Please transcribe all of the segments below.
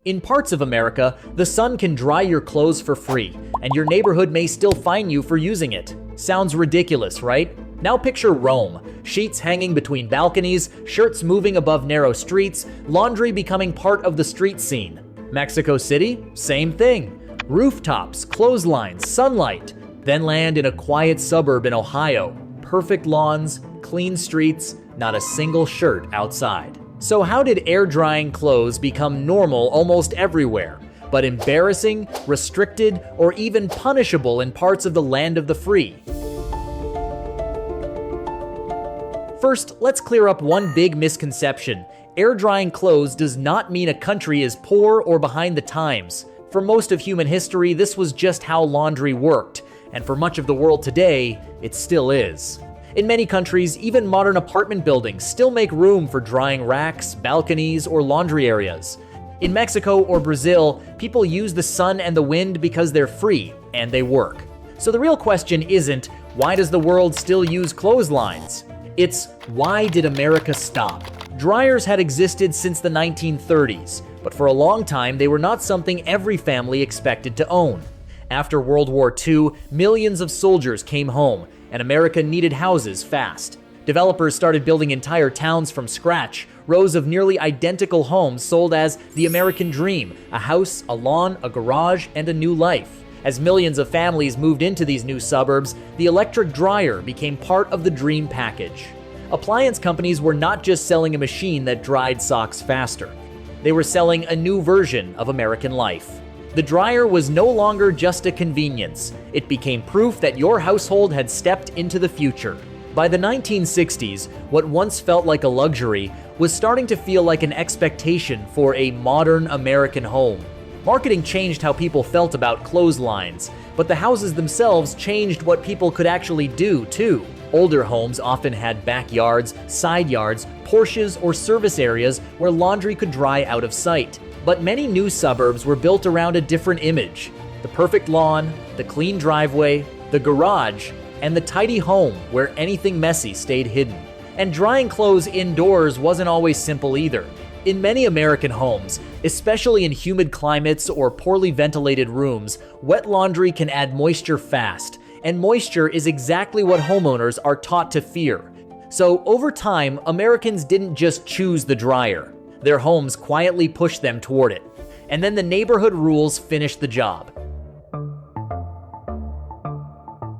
In parts of America, the sun can dry your clothes for free, and your neighborhood may still fine you for using it. Sounds ridiculous, right? Now picture Rome, sheets hanging between balconies, shirts moving above narrow streets, laundry becoming part of the street scene. Mexico City, same thing. Rooftops, clotheslines, sunlight. Then land in a quiet suburb in Ohio. Perfect lawns, clean streets, not a single shirt outside. So how did air drying clothes become normal almost everywhere, but embarrassing, restricted, or even punishable in parts of the land of the free? First, let's clear up one big misconception. Air drying clothes does not mean a country is poor or behind the times. For most of human history, this was just how laundry worked, and for much of the world today, it still is. In many countries, even modern apartment buildings still make room for drying racks, balconies, or laundry areas. In Mexico or Brazil, people use the sun and the wind because they're free, and they work. So the real question isn't, why does the world still use clotheslines? It's, why did America stop? Dryers had existed since the 1930s, but for a long time they were not something every family expected to own. After World War II, millions of soldiers came home, and America needed houses fast. Developers started building entire towns from scratch, rows of nearly identical homes sold as the American dream, a house, a lawn, a garage, and a new life. As millions of families moved into these new suburbs, the electric dryer became part of the dream package. Appliance companies were not just selling a machine that dried socks faster. They were selling a new version of American life. The dryer was no longer just a convenience. It became proof that your household had stepped into the future. By the 1960s, what once felt like a luxury was starting to feel like an expectation for a modern American home. Marketing changed how people felt about clotheslines, but the houses themselves changed what people could actually do, too. Older homes often had backyards, side yards, porches, or service areas where laundry could dry out of sight. But many new suburbs were built around a different image. The perfect lawn, the clean driveway, the garage, and the tidy home where anything messy stayed hidden. And drying clothes indoors wasn't always simple either. In many American homes, especially in humid climates or poorly ventilated rooms, wet laundry can add moisture fast, and moisture is exactly what homeowners are taught to fear. So over time, Americans didn't just choose the dryer. Their homes quietly pushed them toward it. And then the neighborhood rules finished the job.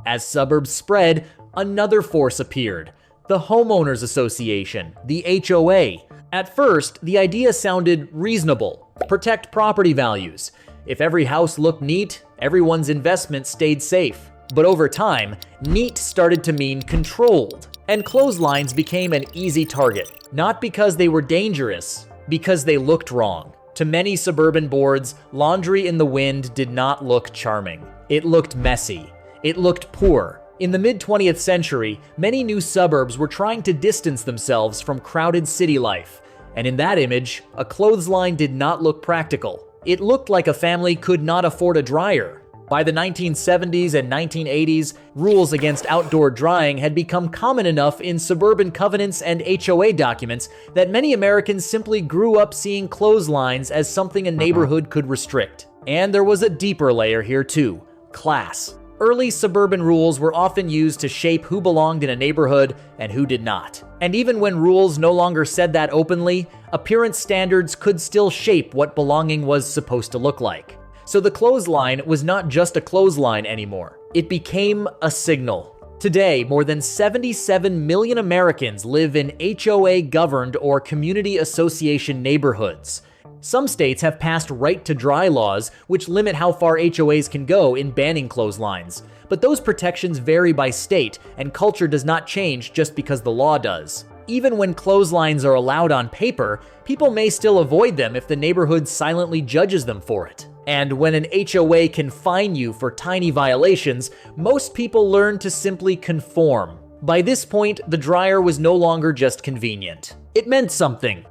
As suburbs spread, another force appeared. The Homeowners Association, the HOA. At first, the idea sounded reasonable. Protect property values. If every house looked neat, everyone's investment stayed safe. But over time, neat started to mean controlled. And clotheslines became an easy target. Not because they were dangerous, because they looked wrong. To many suburban boards, laundry in the wind did not look charming. It looked messy. It looked poor. In the mid-20th century, many new suburbs were trying to distance themselves from crowded city life. And in that image, a clothesline did not look practical. It looked like a family could not afford a dryer. By the 1970s and 1980s, rules against outdoor drying had become common enough in suburban covenants and HOA documents that many Americans simply grew up seeing clotheslines as something a neighborhood could restrict. And there was a deeper layer here too: class. Early suburban rules were often used to shape who belonged in a neighborhood and who did not. And even when rules no longer said that openly, appearance standards could still shape what belonging was supposed to look like. So the clothesline was not just a clothesline anymore. It became a signal. Today, more than 77 million Americans live in HOA-governed or community association neighborhoods. Some states have passed right-to-dry laws, which limit how far HOAs can go in banning clotheslines. But those protections vary by state, and culture does not change just because the law does. Even when clotheslines are allowed on paper, people may still avoid them if the neighborhood silently judges them for it. And when an HOA can fine you for tiny violations, most people learn to simply conform. By this point, the dryer was no longer just convenient. It meant something.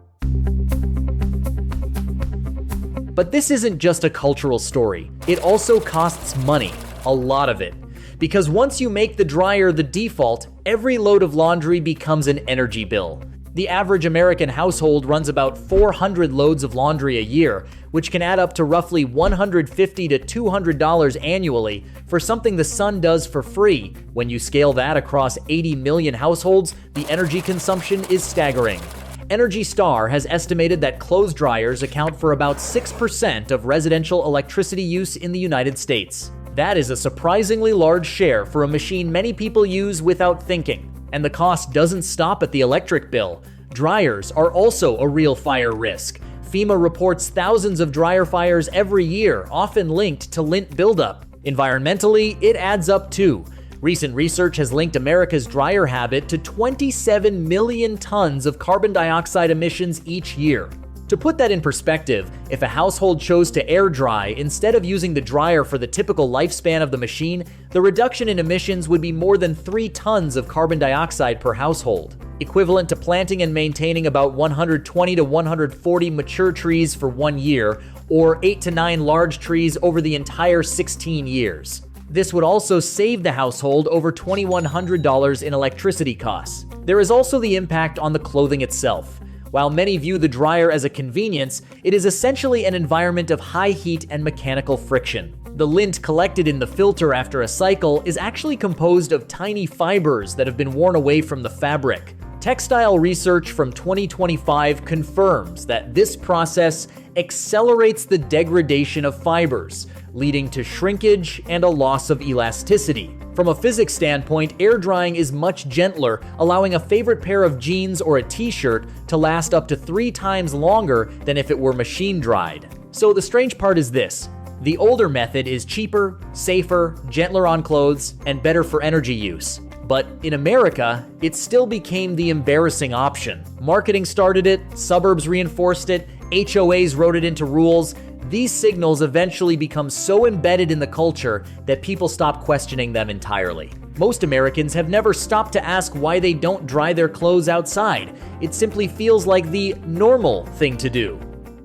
But this isn't just a cultural story. It also costs money, a lot of it. Because once you make the dryer the default, every load of laundry becomes an energy bill. The average American household runs about 400 loads of laundry a year, which can add up to roughly $150 to $200 annually for something the sun does for free. When you scale that across 80 million households, the energy consumption is staggering. Energy Star has estimated that clothes dryers account for about 6% of residential electricity use in the United States. That is a surprisingly large share for a machine many people use without thinking. And the cost doesn't stop at the electric bill. Dryers are also a real fire risk. FEMA reports thousands of dryer fires every year, often linked to lint buildup. Environmentally, it adds up too. Recent research has linked America's dryer habit to 27 million tons of carbon dioxide emissions each year. To put that in perspective, if a household chose to air dry instead of using the dryer for the typical lifespan of the machine, the reduction in emissions would be more than 3 tons of carbon dioxide per household, equivalent to planting and maintaining about 120 to 140 mature trees for 1 year, or 8 to 9 large trees over the entire 16 years. This would also save the household over $2,100 in electricity costs. There is also the impact on the clothing itself. While many view the dryer as a convenience, it is essentially an environment of high heat and mechanical friction. The lint collected in the filter after a cycle is actually composed of tiny fibers that have been worn away from the fabric. Textile research from 2025 confirms that this process accelerates the degradation of fibers, leading to shrinkage and a loss of elasticity. From a physics standpoint, air drying is much gentler, allowing a favorite pair of jeans or a t-shirt to last up to 3 times longer than if it were machine dried. So the strange part is this: the older method is cheaper, safer, gentler on clothes, and better for energy use. But in America, it still became the embarrassing option. Marketing started it, suburbs reinforced it, HOAs wrote it into rules. These signals eventually become so embedded in the culture that people stop questioning them entirely. Most Americans have never stopped to ask why they don't dry their clothes outside. It simply feels like the normal thing to do.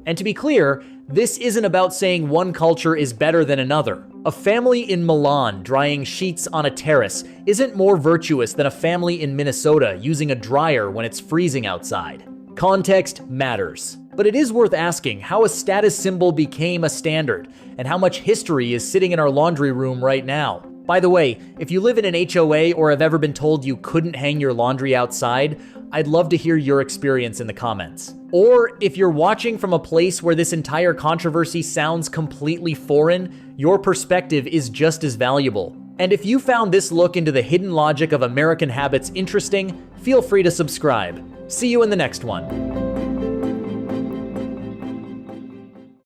And to be clear, this isn't about saying one culture is better than another. A family in Milan drying sheets on a terrace isn't more virtuous than a family in Minnesota using a dryer when it's freezing outside. Context matters. But it is worth asking how a status symbol became a standard, and how much history is sitting in our laundry room right now. By the way, if you live in an HOA or have ever been told you couldn't hang your laundry outside, I'd love to hear your experience in the comments. Or if you're watching from a place where this entire controversy sounds completely foreign, your perspective is just as valuable. And if you found this look into the hidden logic of American habits interesting, feel free to subscribe. See you in the next one.